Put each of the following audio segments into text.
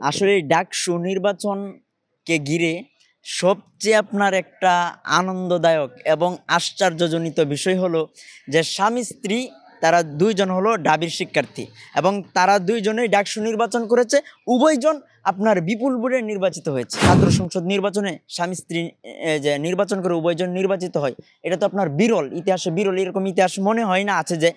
আসলে এই ডাকসু নির্বাচনকে ঘিরে সবচেয়ে আপনার একটা আনন্দদায়ক এবং আশ্চর্যজনিত বিষয় হলো যে স্বামী স্ত্রী তারা দুইজন হলো ঢাবির শিক্ষার্থী এবং তারা দুইজনেই ডাকসু নির্বাচন করেছে। উভয়জন আপনার বিপুল ভোটে নির্বাচিত হয়েছে। ছাত্র সংসদ নির্বাচনে স্বামী স্ত্রী যে নির্বাচন করে উভয়জন নির্বাচিত হয়, এটা তো আপনার বিরল, ইতিহাসে বিরল। এরকম ইতিহাস মনে হয় না আছে যে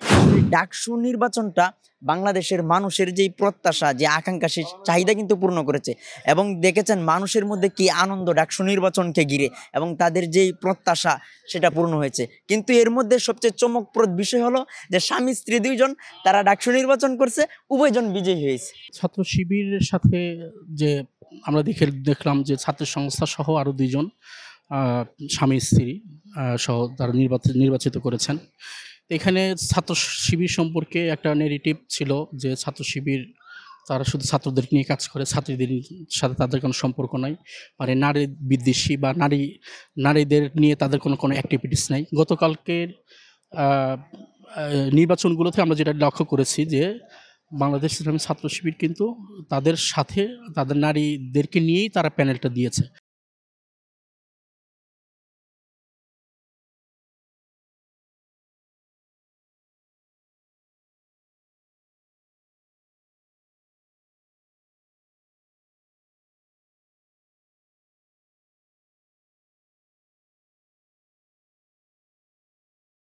ডাকসু নির্বাচনটা বাংলাদেশের মানুষের যেই প্রত্যাশা, যে আকাঙ্ক্ষা, সেই চাহিদা কিন্তু পূর্ণ করেছে। এবং দেখেছেন মানুষের মধ্যে কি আনন্দ ডাকসু নির্বাচনকে ঘিরে, এবং তাদের যেই প্রত্যাশা সেটা পূর্ণ হয়েছে। কিন্তু এর মধ্যে সবচেয়ে চমকপ্রদ বিষয় হলো যে স্বামী স্ত্রী দুইজন তারা ডাকসু নির্বাচন করছে, উভয়জন বিজয়ী হয়েছে। ছাত্র শিবিরের সাথে যে আমরা দেখলাম যে ছাত্র সংস্থা সহ আরও দুইজন স্বামী স্ত্রী সহ তারা নির্বাচিত করেছেন। এখানে ছাত্র শিবির সম্পর্কে একটা নেগেটিভ ছিল যে ছাত্র শিবির তারা শুধু ছাত্রদের নিয়ে কাজ করে, ছাত্রীদের সাথে তাদের কোনো সম্পর্ক নাই, মানে নারী বিদ্বেষী বা নারীদের নিয়ে তাদের কোনো অ্যাক্টিভিটিস নাই। গতকালকের নির্বাচনগুলোতে আমরা যেটা লক্ষ্য করেছি যে বাংলাদেশ ইসলামী ছাত্র শিবির কিন্তু তাদের সাথে তাদের নারীদেরকে নিয়েই তারা প্যানেলটা দিয়েছে।